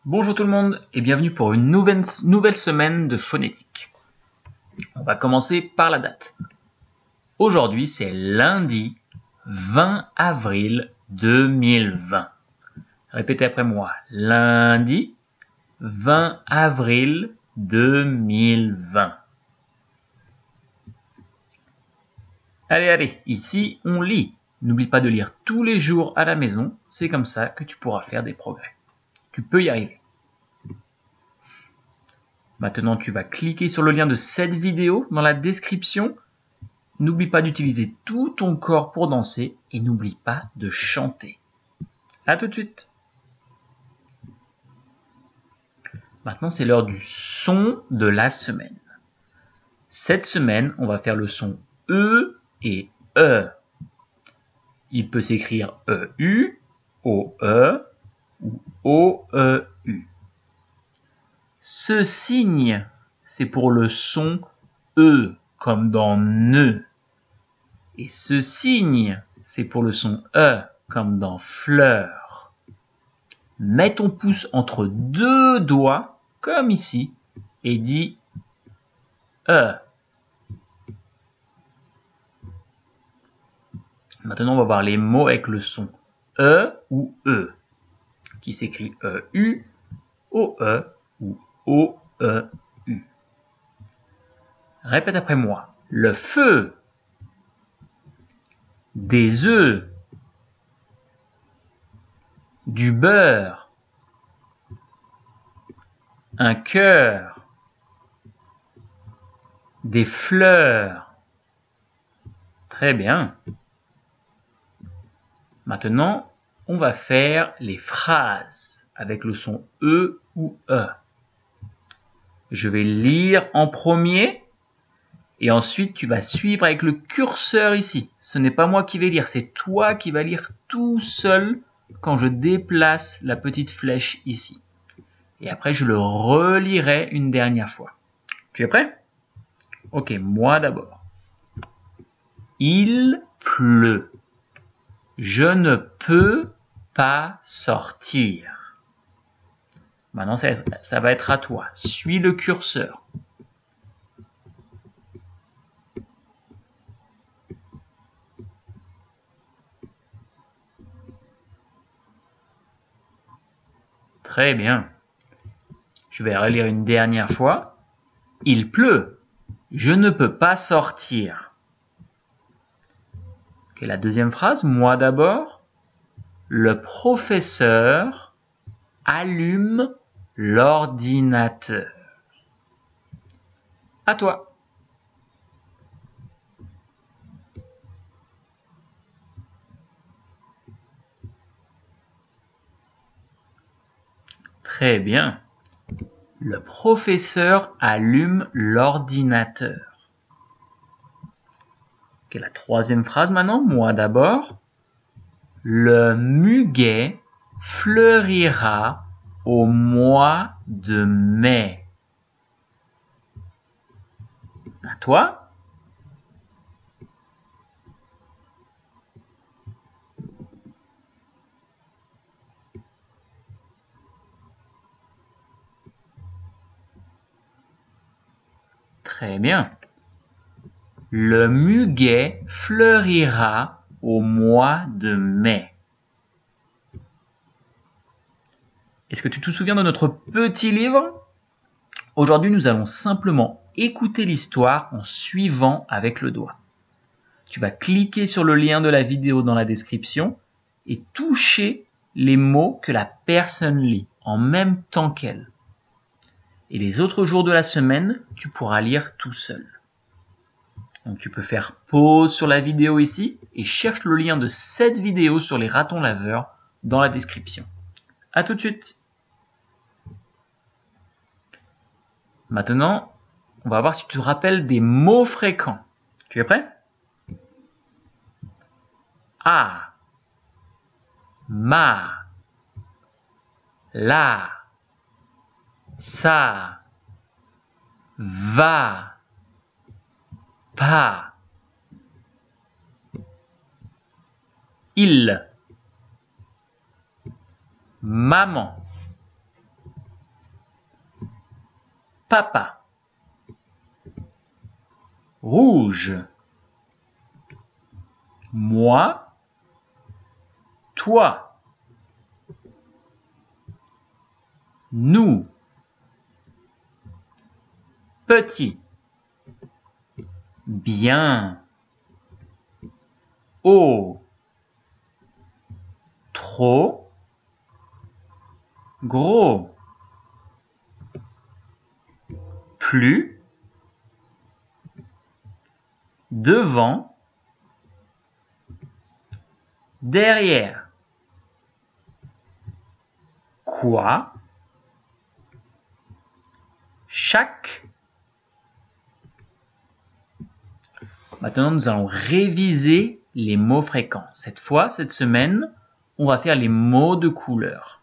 Bonjour tout le monde et bienvenue pour une nouvelle semaine de phonétique. On va commencer par la date. Aujourd'hui c'est lundi 20 avril 2020. Répétez après moi. Lundi 20 avril 2020. Allez, ici on lit. N'oublie pas de lire tous les jours à la maison, c'est comme ça que tu pourras faire des progrès. Tu peux y arriver. Maintenant, tu vas cliquer sur le lien de cette vidéo dans la description. N'oublie pas d'utiliser tout ton corps pour danser et n'oublie pas de chanter. À tout de suite. Maintenant, c'est l'heure du son de la semaine. Cette semaine, on va faire le son E et E. Il peut s'écrire EU, OE ou OEU. Ce signe, c'est pour le son E, comme dans ne. Et ce signe, c'est pour le son E, comme dans fleur. Mets ton pouce entre deux doigts, comme ici, et dis E. Maintenant, on va voir les mots avec le son E ou E, qui s'écrit EU, OE ou OEU. Répète après moi. Le feu, des œufs, du beurre, un cœur, des fleurs. Très bien. Maintenant, on va faire les phrases avec le son E ou E. Je vais lire en premier et ensuite tu vas suivre avec le curseur ici. Ce n'est pas moi qui vais lire, c'est toi qui vas lire tout seul quand je déplace la petite flèche ici. Et après, je le relirai une dernière fois. Tu es prêt? Ok, moi d'abord. Il pleut. Je ne peux pas sortir. Maintenant, ça va être à toi. Suis le curseur. Très bien. Je vais relire une dernière fois. Il pleut. Je ne peux pas sortir. Ok, la deuxième phrase, moi d'abord. Le professeur allume l'ordinateur. À toi. Très bien. Le professeur allume l'ordinateur. Ok, la troisième phrase maintenant, moi d'abord. Le muguet fleurira au mois de mai. À toi. Très bien. Le muguet fleurira au mois de mai. Est-ce que tu te souviens de notre petit livre? Aujourd'hui, nous allons simplement écouter l'histoire en suivant avec le doigt. Tu vas cliquer sur le lien de la vidéo dans la description et toucher les mots que la personne lit en même temps qu'elle. Et les autres jours de la semaine, tu pourras lire tout seul. Donc tu peux faire pause sur la vidéo ici et cherche le lien de cette vidéo sur les ratons laveurs dans la description. À tout de suite. Maintenant, on va voir si tu te rappelles des mots fréquents. Tu es prêt? A, ma, la, ça, va, pas, il, maman, papa. Rouge. Moi, toi. Nous. Petit. Bien. Haut. Trop. Gros. Plus. Devant. Derrière. Quoi. Chaque. Maintenant, nous allons réviser les mots fréquents. Cette fois, cette semaine, on va faire les mots de couleur.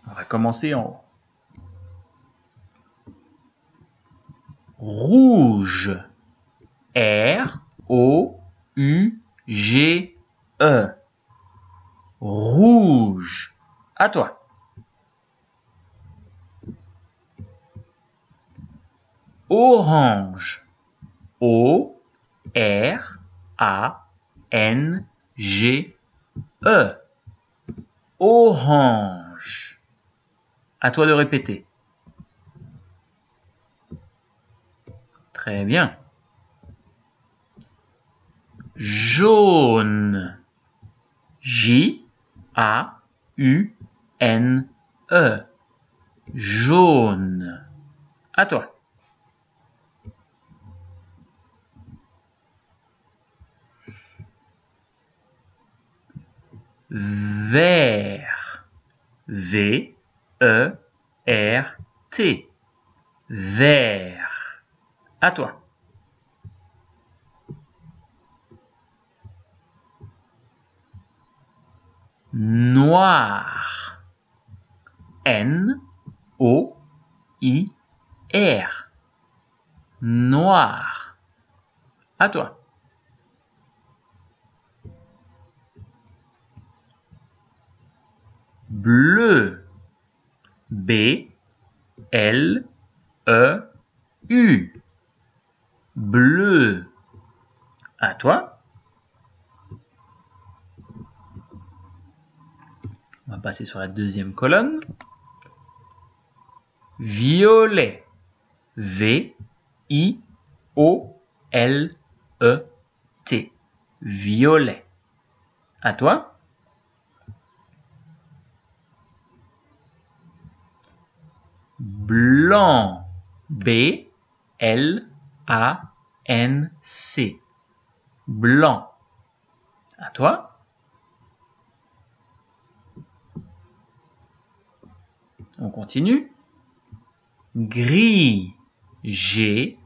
On va commencer en haut. Rouge. R-O-U-G-E. Rouge. À toi. Orange. O-R-A-N-G-E. Orange. À toi de répéter. Très bien. Jaune. J-A-U-N-E. Jaune. À toi. Vert. V-E-R-T. Vert. À toi. Noir. N-O-I-R. Noir. À toi. Bleu. B-L-E-U. Bleu. À toi. On va passer sur la deuxième colonne. Violet. V-I-O-L-E-T. Violet. À toi. Blanc. B-L-A-N-C. Blanc. À toi. On continue. Gris. G-R-I-S.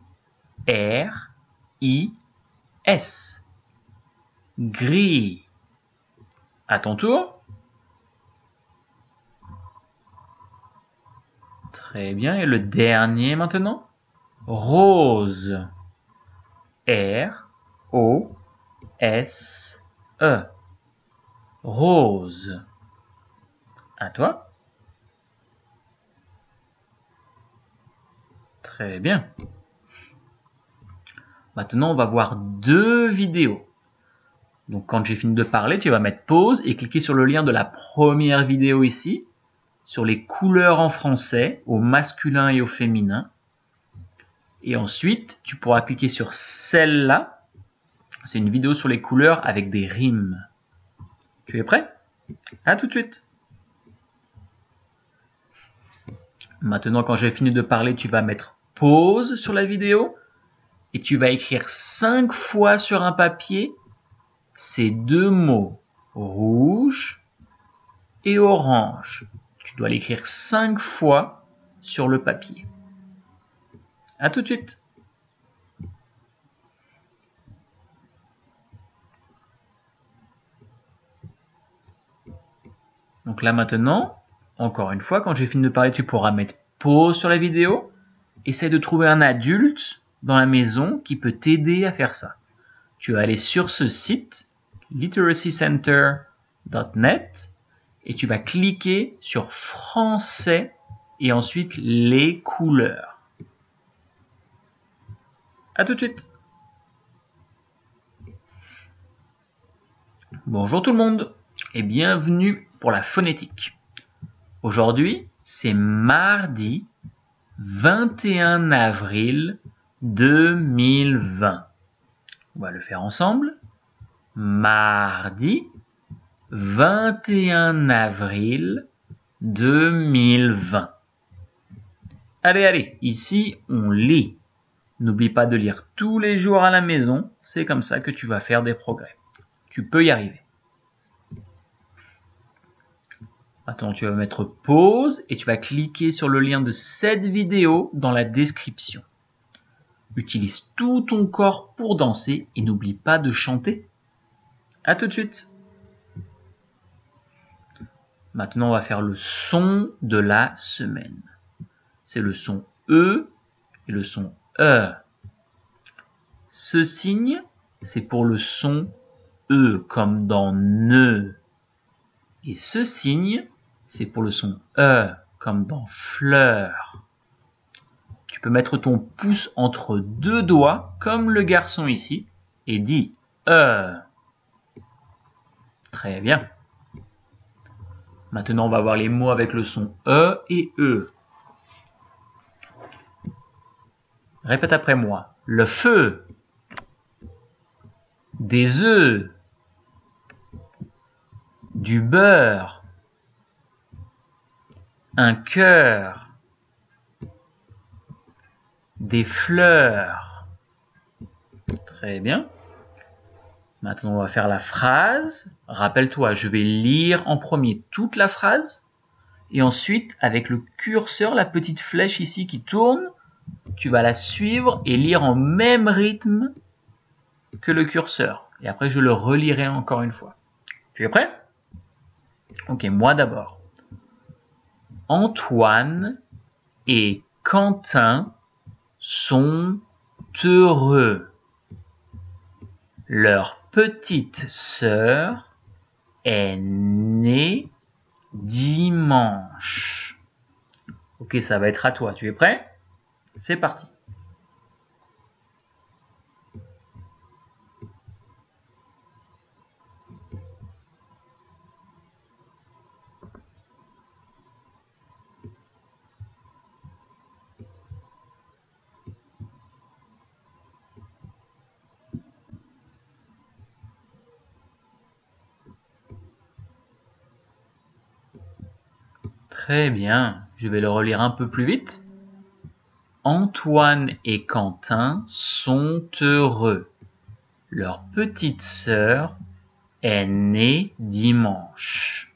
Gris. À ton tour. Très bien. Et le dernier maintenant. Rose. R-O-S-E. Rose. À toi. Très bien. Maintenant, on va voir deux vidéos. Donc, quand j'ai fini de parler, tu vas mettre pause et cliquer sur le lien de la première vidéo ici, sur les couleurs en français, au masculin et au féminin. Et ensuite, tu pourras cliquer sur celle-là. C'est une vidéo sur les couleurs avec des rimes. Tu es prêt? À tout de suite. Maintenant, quand j'ai fini de parler, tu vas mettre pause sur la vidéo et tu vas écrire 5 fois sur un papier ces deux mots, rouge et orange. Tu dois l'écrire 5 fois sur le papier. À tout de suite. Donc là maintenant, encore une fois, quand j'ai fini de parler, tu pourras mettre pause sur la vidéo. Essaye de trouver un adulte dans la maison qui peut t'aider à faire ça. Tu vas aller sur ce site, literacycenter.net, et tu vas cliquer sur Français et ensuite les couleurs. À tout de suite. Bonjour tout le monde et bienvenue pour la phonétique. Aujourd'hui, c'est mardi 21 avril 2020. On va le faire ensemble. Mardi 21 avril 2020. Allez, ici on lit. N'oublie pas de lire tous les jours à la maison, c'est comme ça que tu vas faire des progrès. Tu peux y arriver. Maintenant, tu vas mettre pause et tu vas cliquer sur le lien de cette vidéo dans la description. Utilise tout ton corps pour danser et n'oublie pas de chanter. À tout de suite. Maintenant, on va faire le son de la semaine. C'est le son E et le son E. Ce signe, c'est pour le son E, comme dans ne. Et ce signe, c'est pour le son E, comme dans fleur. Tu peux mettre ton pouce entre deux doigts, comme le garçon ici, et dis E. Très bien. Maintenant, on va voir les mots avec le son E et E. Répète après moi. Le feu. Des œufs. Du beurre. Un cœur. Des fleurs. Très bien. Maintenant, on va faire la phrase. Rappelle-toi, je vais lire en premier toute la phrase. Et ensuite, avec le curseur, la petite flèche ici qui tourne, tu vas la suivre et lire en même rythme que le curseur. Et après, je le relirai encore une fois. Tu es prêt? Ok, moi d'abord. Antoine et Quentin sont heureux. Leur petite sœur est née dimanche. Ok, ça va être à toi. Tu es prêt? C'est parti. Très bien. Je vais le relire un peu plus vite. Antoine et Quentin sont heureux. Leur petite sœur est née dimanche.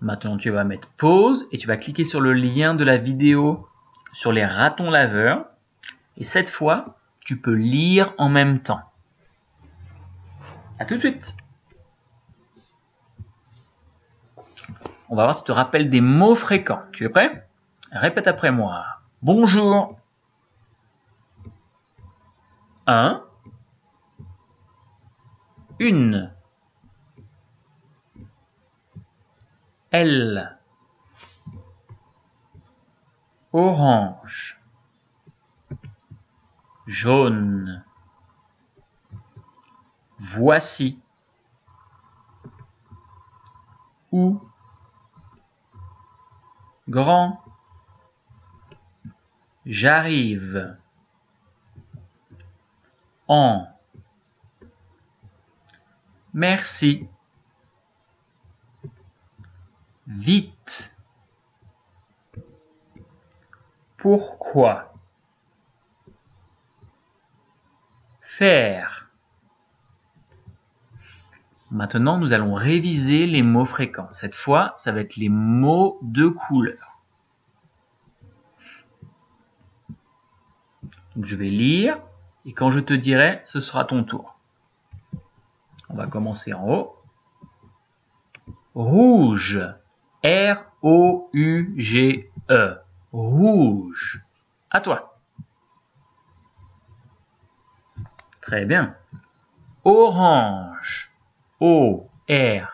Maintenant, tu vas mettre pause et tu vas cliquer sur le lien de la vidéo sur les ratons laveurs. Et cette fois, tu peux lire en même temps. À tout de suite. On va voir si tu te rappelles des mots fréquents. Tu es prêt? Répète après moi. Bonjour. 1. Une. Elle. Orange. Jaune. Voici. Où. Grand. J'arrive. En. Merci. Vite. Pourquoi. Faire. Maintenant, nous allons réviser les mots fréquents. Cette fois, ça va être les mots de couleur. Donc, je vais lire et quand je te dirai, ce sera ton tour. On va commencer en haut. Rouge. R-O-U-G-E. Rouge. À toi. Très bien. Orange. O-R-A-N-G-E. O-R-A-N-G-E.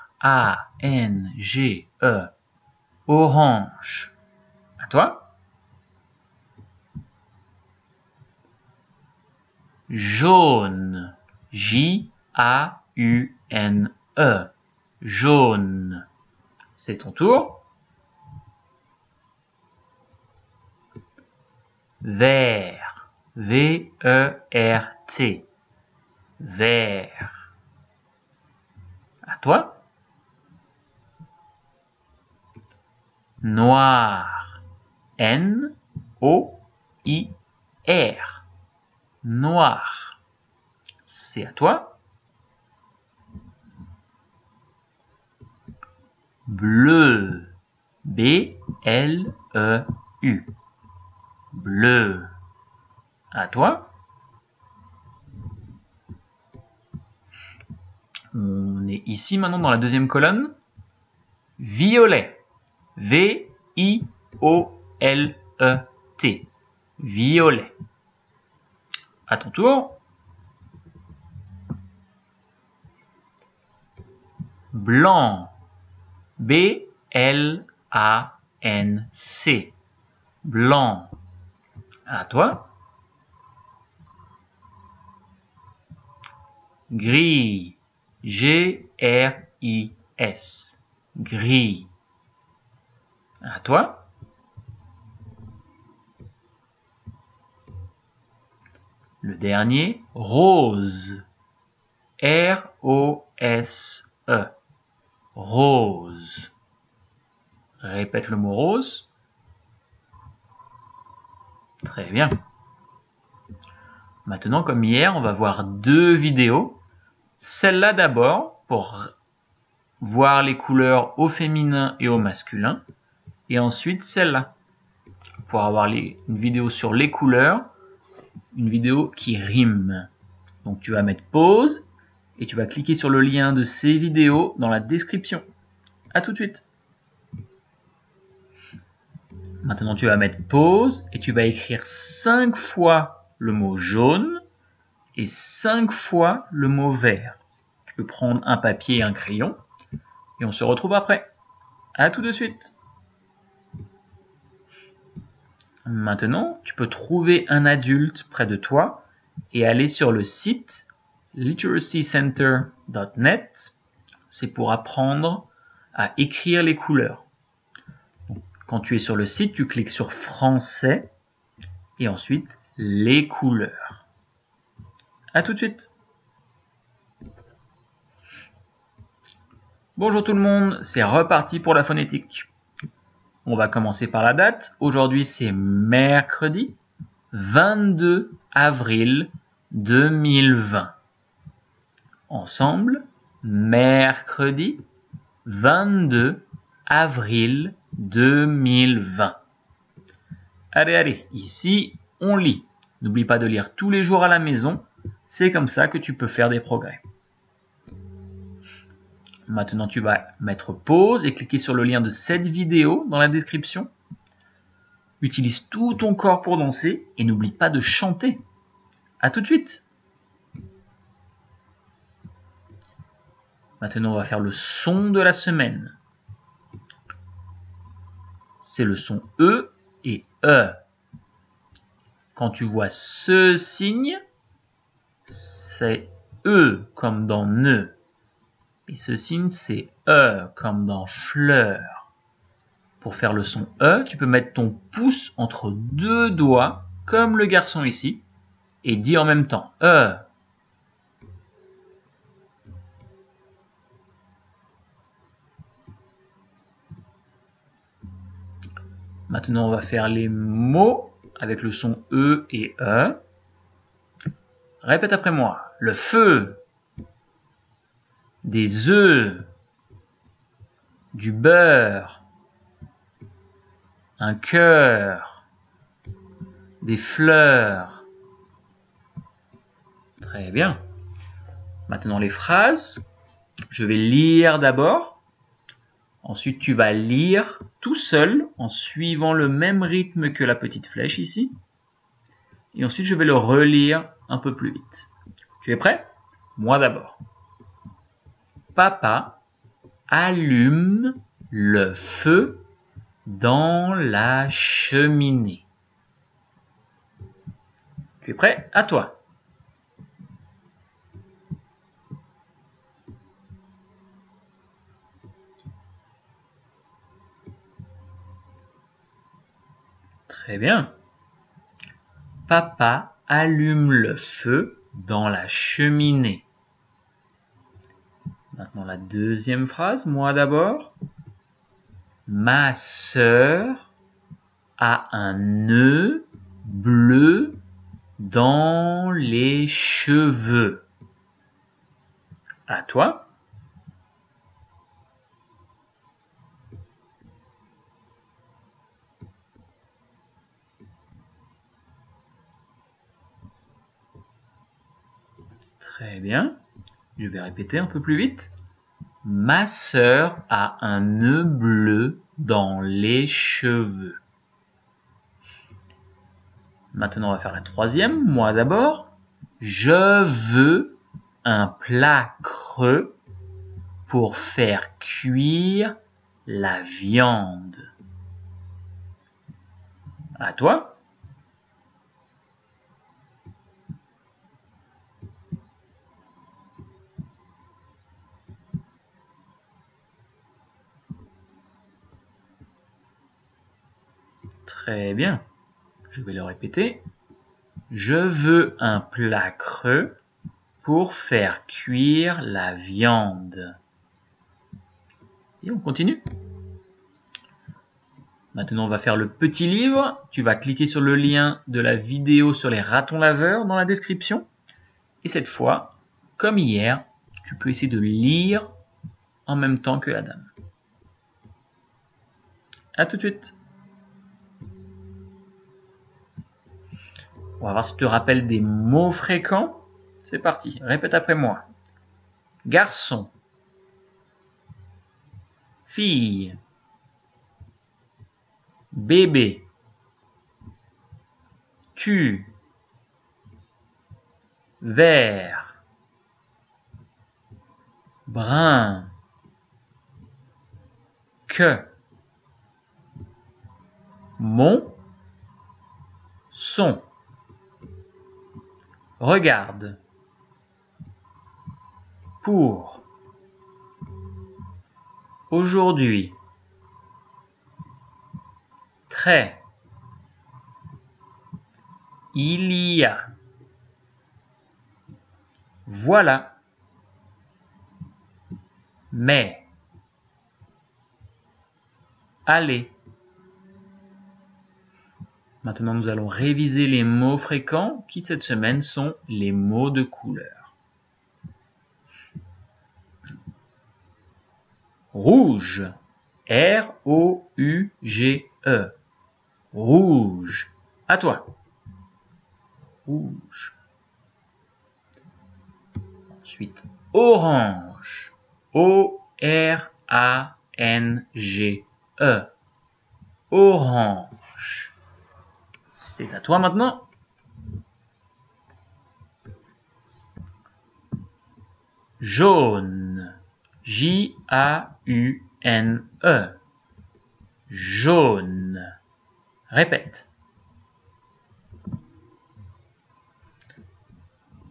Orange. À toi. Jaune. J-A-U-N-E. Jaune. C'est ton tour. Vert. V-E-R-T. Vert. À toi. Noir. N-O-I-R. Noir. C'est à toi. Bleu. B-L-E-U. Bleu. À toi. On est ici maintenant dans la deuxième colonne. Violet. V-I-O-L-E-T. Violet. À ton tour. Blanc. B-L-A-N-C. Blanc. À toi. Gris. G-R-I-S. Gris. À toi. Le dernier, rose. R-O-S-E. Rose. Répète le mot rose. Très bien. Maintenant, comme hier, on va voir deux vidéos. Celle-là d'abord, pour voir les couleurs au féminin et au masculin. Et ensuite, celle-là, pour avoir une vidéo sur les couleurs, une vidéo qui rime. Donc, tu vas mettre pause et tu vas cliquer sur le lien de ces vidéos dans la description. À tout de suite. Maintenant, tu vas mettre pause et tu vas écrire 5 fois le mot jaune et 5 fois le mot vert. Tu peux prendre un papier et un crayon et on se retrouve après. À tout de suite. Maintenant, tu peux trouver un adulte près de toi et aller sur le site literacycenter.net. C'est pour apprendre à écrire les couleurs. Quand tu es sur le site, tu cliques sur français et ensuite les couleurs. À tout de suite. Bonjour tout le monde, c'est reparti pour la phonétique. On va commencer par la date. Aujourd'hui, c'est mercredi 22 avril 2020. Ensemble, mercredi 22 avril 2020. Allez, ici, on lit. N'oublie pas de lire tous les jours à la maison. C'est comme ça que tu peux faire des progrès. Maintenant, tu vas mettre pause et cliquer sur le lien de cette vidéo dans la description. Utilise tout ton corps pour danser et n'oublie pas de chanter. À tout de suite. Maintenant, on va faire le son de la semaine. C'est le son E et E. Quand tu vois ce signe, c'est E comme dans ne. Et ce signe, c'est E comme dans fleur. Pour faire le son E, tu peux mettre ton pouce entre deux doigts, comme le garçon ici, et dire en même temps E. Maintenant, on va faire les mots avec le son E et E. Répète après moi. Le feu, des œufs, du beurre, un cœur, des fleurs. Très bien. Maintenant les phrases. Je vais lire d'abord. Ensuite tu vas lire tout seul en suivant le même rythme que la petite flèche ici. Et ensuite je vais le relire un peu plus vite. Tu es prêt? Moi d'abord. Papa allume le feu dans la cheminée. Tu es prêt? À toi. Très bien. Papa allume le feu dans la cheminée. Maintenant la deuxième phrase, moi d'abord. Ma sœur a un nœud bleu dans les cheveux. À toi. Très bien. Je vais répéter un peu plus vite. Ma sœur a un nœud bleu dans les cheveux. Maintenant, on va faire la troisième. Moi d'abord. Je veux un plat creux pour faire cuire la viande. À toi. Très bien. Je vais le répéter. Je veux un plat creux pour faire cuire la viande. Et on continue. Maintenant, on va faire le petit livre. Tu vas cliquer sur le lien de la vidéo sur les ratons laveurs dans la description. Et cette fois, comme hier, tu peux essayer de lire en même temps que la dame. À tout de suite. On va voir si tu te rappelles des mots fréquents. C'est parti, répète après moi. Garçon. Fille. Bébé. Tu. Vert. Brun. Que. Mon. Son. Regarde. Pour. Aujourd'hui. Très. Il y a. Voilà. Mais. Allez. Maintenant, nous allons réviser les mots fréquents qui, cette semaine, sont les mots de couleur. Rouge. R-O-U-G-E. Rouge. À toi. Rouge. Ensuite, orange. O-R-A-N-G-E. Orange. C'est à toi maintenant. Jaune. J-A-U-N-E. Jaune. Répète.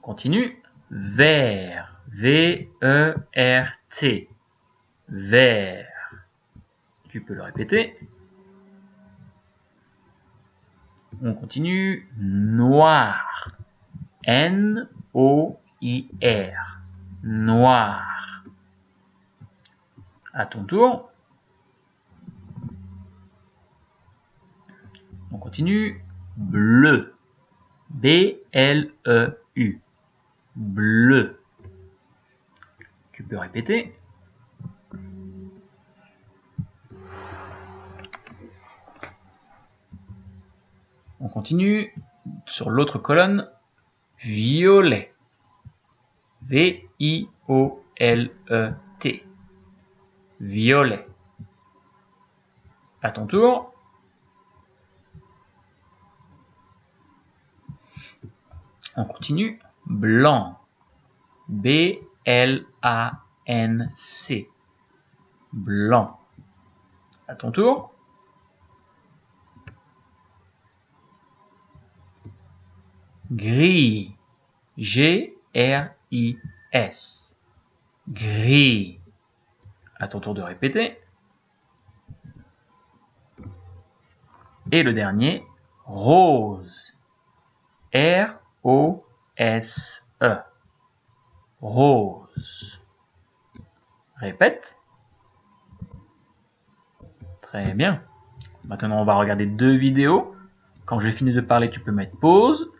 Continue. Vert. V-E-R-T. Vert. Tu peux le répéter. On continue. Noir. N-O-I-R. Noir. À ton tour. On continue. Bleu. B-L-E-U. Bleu. Tu peux répéter. On continue. Sur l'autre colonne. Violet. V-I-O-L-E-T. Violet. À ton tour. On continue. Blanc. B-L-A-N-C. blanc. À ton tour. Gris. G-R-I-S. Gris. À ton tour de répéter. Et le dernier, rose. R-O-S-E. Rose. Répète. Très bien. Maintenant, on va regarder 2 vidéos. Quand j'ai fini de parler, tu peux mettre pause.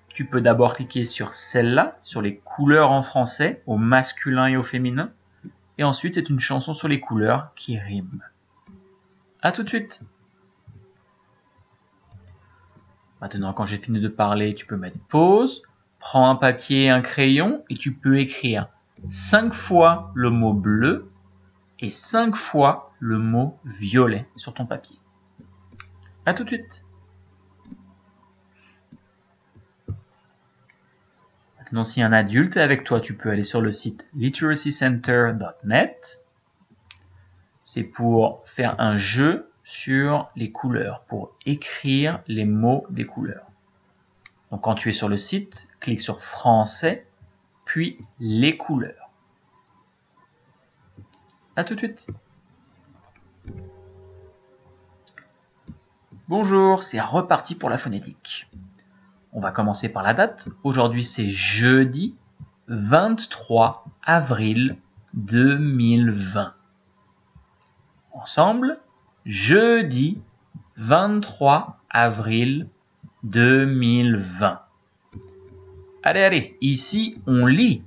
Tu peux d'abord cliquer sur celle-là, sur les couleurs en français, au masculin et au féminin. Et ensuite, c'est une chanson sur les couleurs qui rime. À tout de suite. Maintenant, quand j'ai fini de parler, tu peux mettre pause. Prends un papier et un crayon et tu peux écrire 5 fois le mot bleu et 5 fois le mot violet sur ton papier. À tout de suite. Maintenant, si un adulte est avec toi, tu peux aller sur le site literacycenter.net. C'est pour faire un jeu sur les couleurs, pour écrire les mots des couleurs. Donc quand tu es sur le site, clique sur français, puis les couleurs. À tout de suite. Bonjour, c'est reparti pour la phonétique. On va commencer par la date. Aujourd'hui, c'est jeudi 23 avril 2020. Ensemble, jeudi 23 avril 2020. Allez, ici, on lit.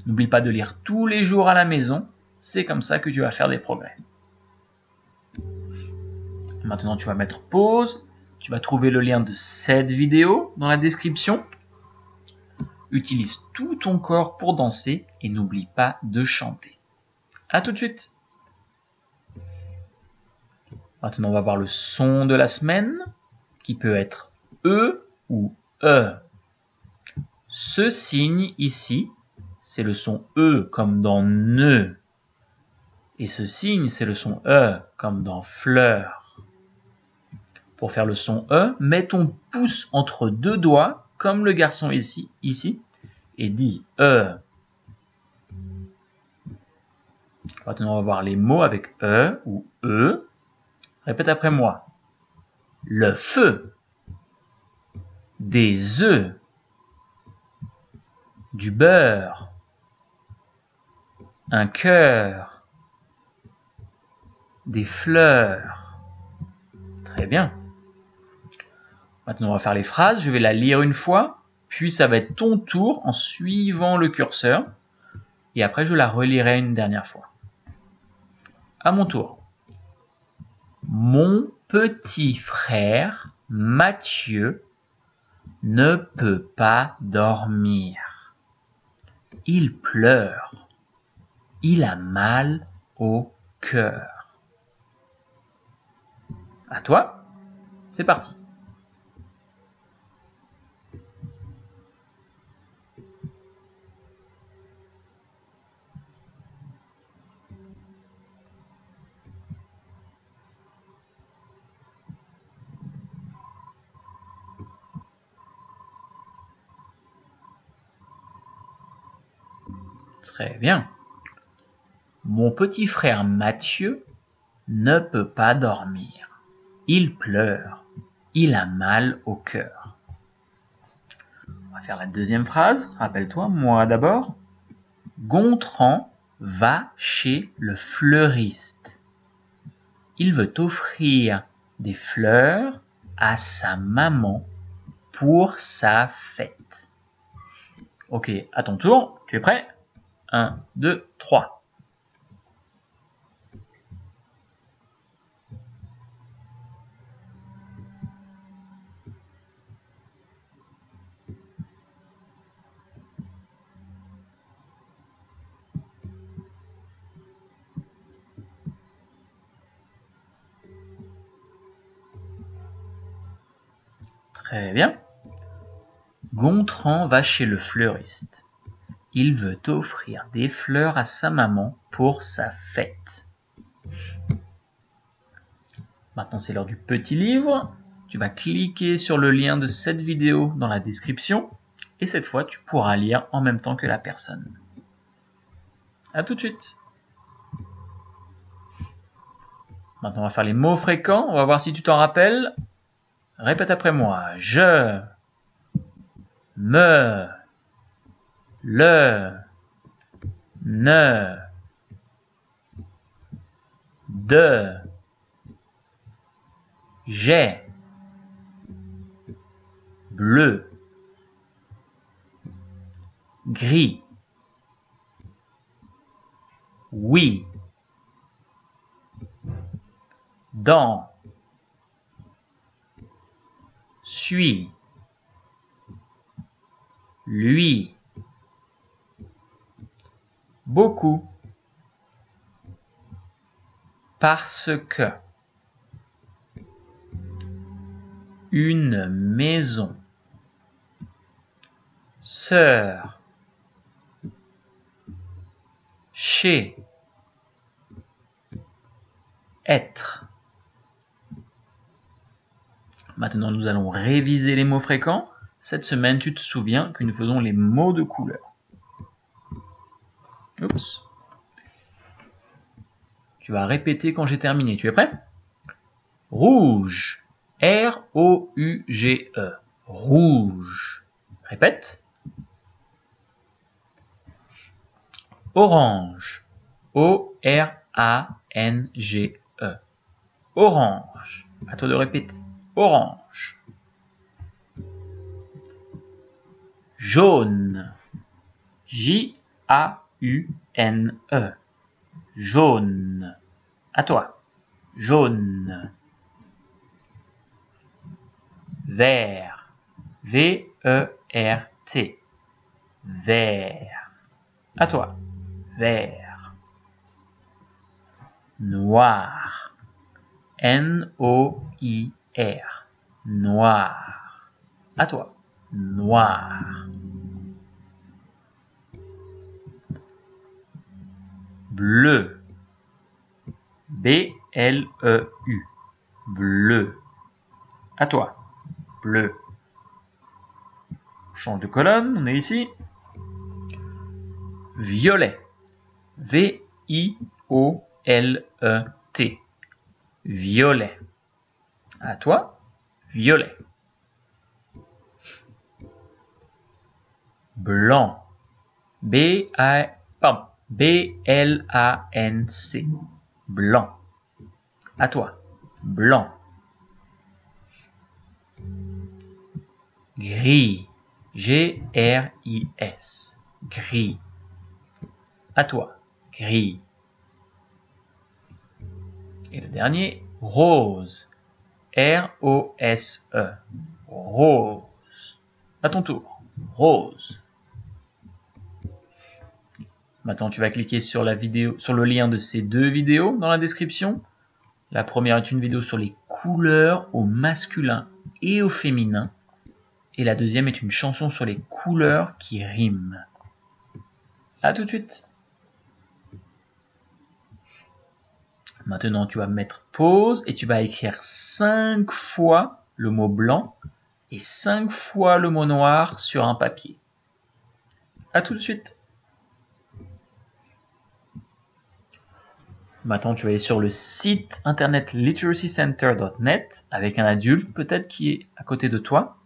N'oublie pas de lire tous les jours à la maison. C'est comme ça que tu vas faire des progrès. Maintenant, tu vas mettre pause. Tu vas trouver le lien de cette vidéo dans la description. Utilise tout ton corps pour danser et n'oublie pas de chanter. À tout de suite. Maintenant, on va voir le son de la semaine qui peut être E ou E. Ce signe ici, c'est le son E comme dans ne. Et ce signe, c'est le son E comme dans fleur. Pour faire le son E, mets ton pouce entre 2 doigts, comme le garçon ici, et dis E. Maintenant, on va voir les mots avec E ou E. Répète après moi. Le feu, des œufs, du beurre, un cœur, des fleurs. Très bien. Maintenant, on va faire les phrases. Je vais la lire une fois, puis ça va être ton tour en suivant le curseur. Et après, je la relirai une dernière fois. À mon tour. Mon petit frère Mathieu ne peut pas dormir. Il pleure. Il a mal au cœur. À toi, c'est parti. Très bien. Mon petit frère Mathieu ne peut pas dormir. Il pleure. Il a mal au cœur. On va faire la deuxième phrase. Rappelle-toi, moi d'abord. Gontran va chez le fleuriste. Il veut offrir des fleurs à sa maman pour sa fête. Ok, à ton tour, tu es prêt? 1, 2, 3. Très bien. Gontran va chez le fleuriste. Il veut offrir des fleurs à sa maman pour sa fête. Maintenant, c'est l'heure du petit livre. Tu vas cliquer sur le lien de cette vidéo dans la description. Et cette fois, tu pourras lire en même temps que la personne. À tout de suite. Maintenant, on va faire les mots fréquents. On va voir si tu t'en rappelles. Répète après moi. Je, me, le, ne, de, j'ai, bleu, gris, oui, dans, suis, lui, beaucoup, parce que, une maison, sœur, chez, être. Maintenant, nous allons réviser les mots fréquents. Cette semaine, tu te souviens que nous faisons les mots de couleur. Oups. Tu vas répéter quand j'ai terminé. Tu es prêt? Rouge. R-O-U-G-E. Rouge. Répète. Orange. O-R-A-N-G-E. Orange. À toi de répéter. Orange. Jaune. J-A-U-N-E. Jaune. À toi. Jaune. Vert. V-E-R-T. Vert. À toi. Vert. Noir. N-O-I-R. Noir. À toi. Noir. Bleu. B-L-E-U. Bleu. À toi. Bleu. Change de colonne, on est ici. Violet. V-I-O-L-E-T. Violet. À toi. Violet. Blanc. B-L-A-N-C. Blanc. À toi. Blanc. Gris. G-R-I-S. Gris. À toi. Gris. Et le dernier, rose. R-O-S-E. Rose. À ton tour. Rose. Maintenant, tu vas cliquer sur la vidéo, sur le lien de ces deux vidéos dans la description. La première est une vidéo sur les couleurs au masculin et au féminin. Et la deuxième est une chanson sur les couleurs qui riment. À tout de suite. Maintenant, tu vas mettre pause et tu vas écrire 5 fois le mot blanc et 5 fois le mot noir sur un papier. À tout de suite. Maintenant, tu vas aller sur le site internet literacycenter.net avec un adulte peut-être qui est à côté de toi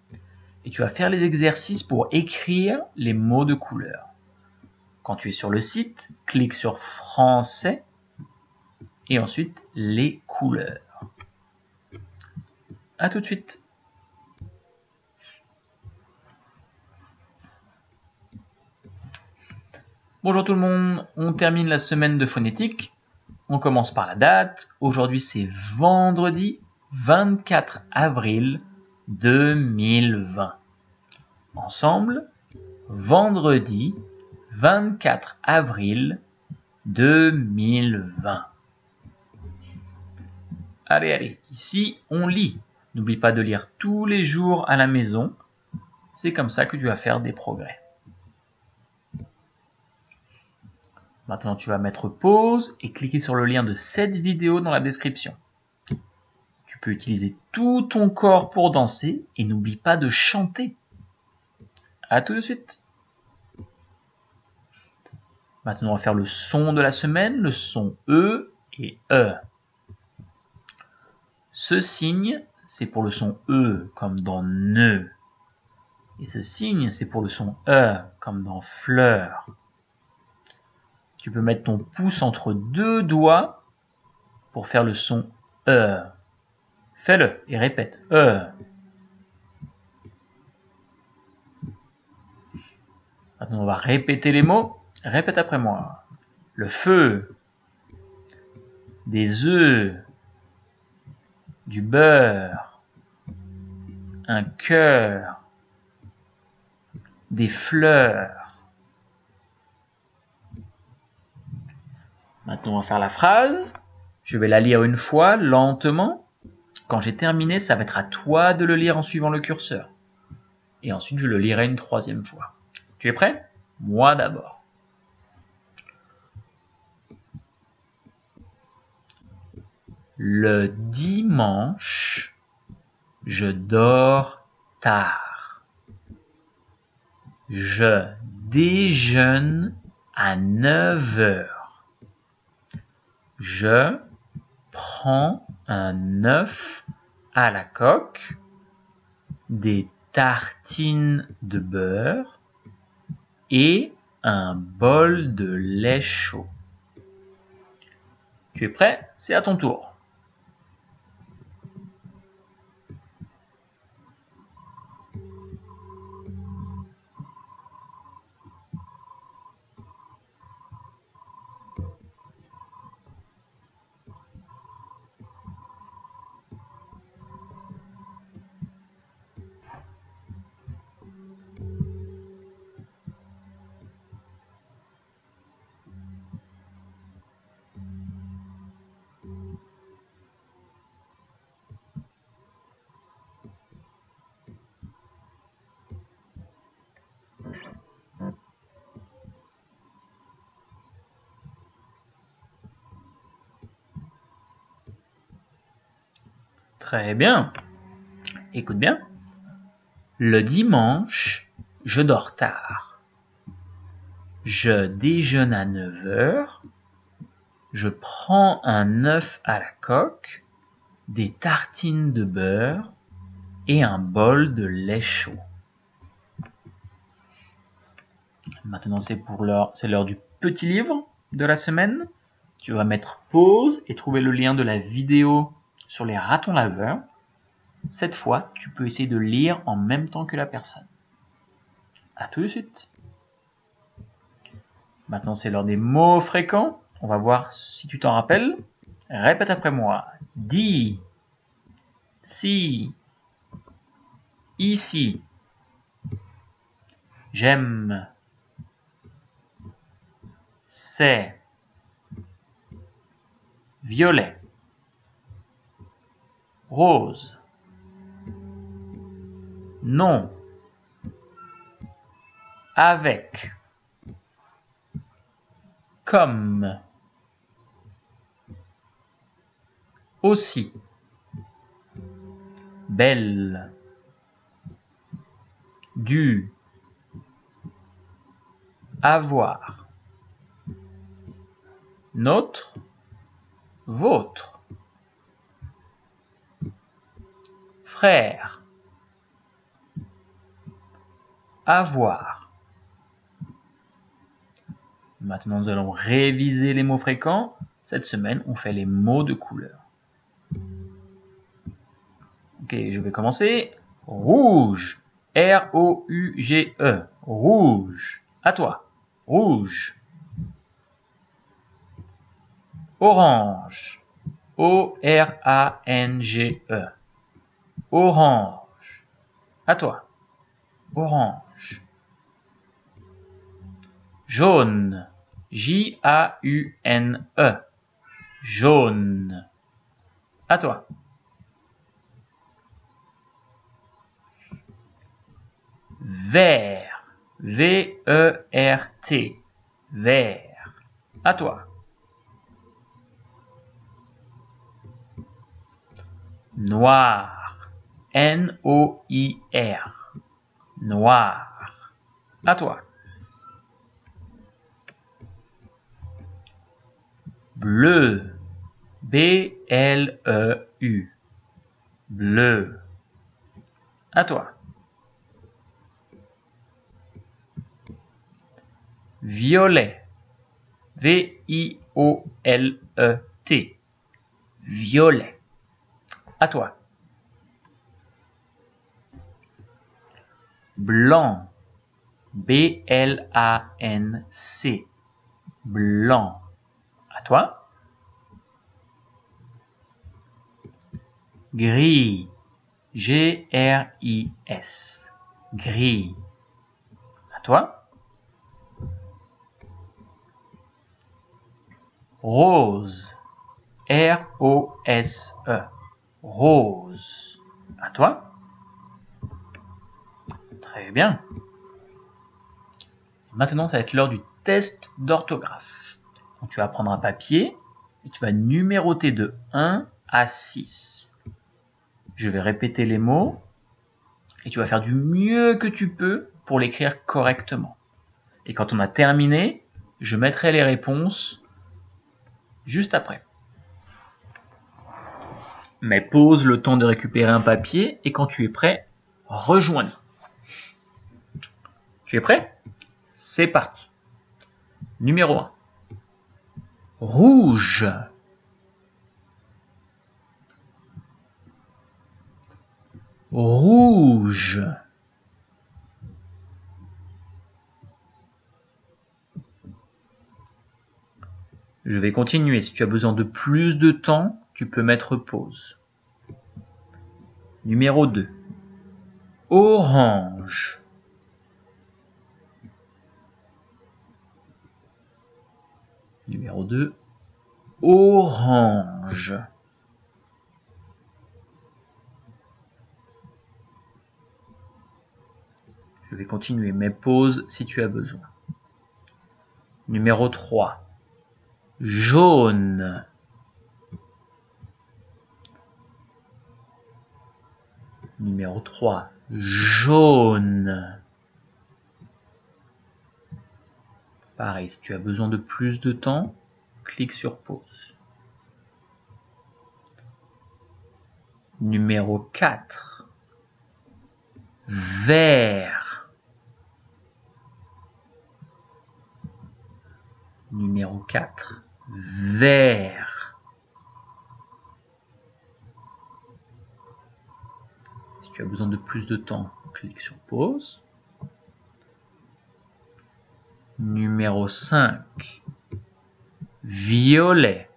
et tu vas faire les exercices pour écrire les mots de couleur. Quand tu es sur le site, clique sur français et ensuite les couleurs. À tout de suite. Bonjour tout le monde, on termine la semaine de phonétique. On commence par la date. Aujourd'hui, c'est vendredi 24 avril 2020. Ensemble, vendredi 24 avril 2020. Allez, ici, on lit. N'oublie pas de lire tous les jours à la maison. C'est comme ça que tu vas faire des progrès. Maintenant, tu vas mettre pause et cliquer sur le lien de cette vidéo dans la description. Tu peux utiliser tout ton corps pour danser et n'oublie pas de chanter. À tout de suite. Maintenant, on va faire le son de la semaine, le son E et E. Ce signe, c'est pour le son E, comme dans ne. Et ce signe, c'est pour le son E, comme dans fleur. Tu peux mettre ton pouce entre deux doigts pour faire le son E. Fais-le et répète E. Maintenant, on va répéter les mots. Répète après moi. Le feu, des œufs, du beurre, un cœur, des fleurs. Maintenant, on va faire la phrase. Je vais la lire une fois, lentement. Quand j'ai terminé, ça va être à toi de le lire en suivant le curseur. Et ensuite, je le lirai une troisième fois. Tu es prêt? Moi d'abord. Le dimanche, je dors tard. Je déjeune à 9 heures. Je prends un œuf à la coque, des tartines de beurre et un bol de lait chaud. Tu es prêt? C'est à ton tour. Très bien. Écoute bien. Le dimanche, je dors tard. Je déjeune à 9 heures. Je prends un œuf à la coque, des tartines de beurre et un bol de lait chaud. Maintenant, c'est l'heure du petit livre de la semaine. Tu vas mettre pause et trouver le lien de la vidéo sur les ratons laveurs. Cette fois, tu peux essayer de lire en même temps que la personne. À tout de suite. Maintenant, c'est l'heure des mots fréquents. On va voir si tu t'en rappelles. Répète après moi. Dis, si, ici. J'aime, c'est, violet, rose, non, avec, comme, aussi, belle, du, avoir, notre, votre, frère, avoir. Maintenant, nous allons réviser les mots fréquents. Cette semaine, on fait les mots de couleur. Ok, je vais commencer. Rouge. R-O-U-G-E. Rouge. À toi. Rouge. Orange. O-R-A-N-G-E. Orange. À toi. Orange. Jaune. J-A-U-N-E. Jaune. À toi. Vert. V-E-R-T. Vert. À toi. Noir. N-O-I-R. Noir. À toi. Bleu. B-L-E-U. Bleu. À toi. Violet. V-I-O-L-E-T. Violet. À toi. Blanc. B-L-A-N-C. Blanc. À toi. Gris. G-R-I-S. Gris. À toi. Rose. R-O-S-E. Rose. À toi. Très bien. Maintenant, ça va être l'heure du test d'orthographe. Donc, tu vas prendre un papier et tu vas numéroter de 1 à 6. Je vais répéter les mots et tu vas faire du mieux que tu peux pour l'écrire correctement. Et quand on a terminé, je mettrai les réponses juste après. Mais pose le temps de récupérer un papier et quand tu es prêt, rejoins-nous. Tu es prêt? C'est parti. Numéro 1. Rouge. Rouge. Je vais continuer. Si tu as besoin de plus de temps, tu peux mettre pause. Numéro 2. Orange. Numéro 2. Orange. Je vais continuer, mais pause si tu as besoin. Numéro 3. Jaune. Numéro 3. Jaune. Pareil, si tu as besoin de plus de temps, clique sur pause. Numéro 4. Vert. Numéro 4. Vert. Si tu as besoin de plus de temps, clique sur pause. Numéro 5. Violet.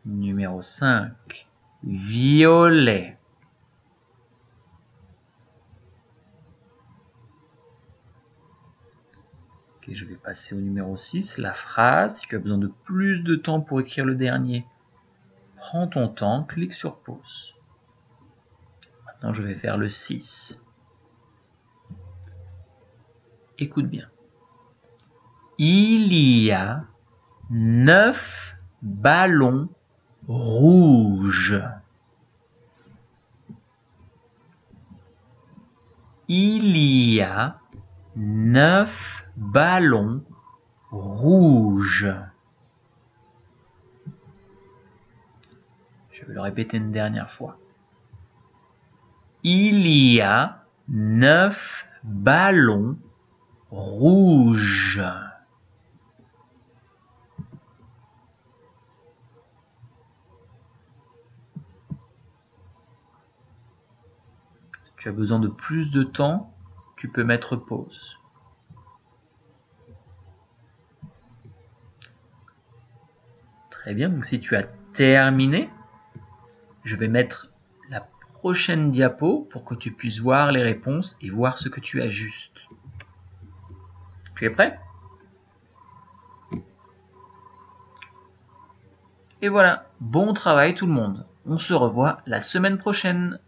Numéro 5. Violet. Ok, je vais passer au numéro 6, la phrase. Si tu as besoin de plus de temps pour écrire le dernier, prends ton temps, clique sur pause. Maintenant, je vais faire le 6. Écoute bien. Il y a 9 ballons rouges. Il y a 9 ballons rouges. Je vais le répéter une dernière fois. Il y a 9 ballons rouges. Si tu as besoin de plus de temps, tu peux mettre pause. Très bien, donc si tu as terminé, je vais mettre la prochaine diapo pour que tu puisses voir les réponses et voir ce que tu ajustes. Tu es prêt? Et voilà, bon travail tout le monde. On se revoit la semaine prochaine.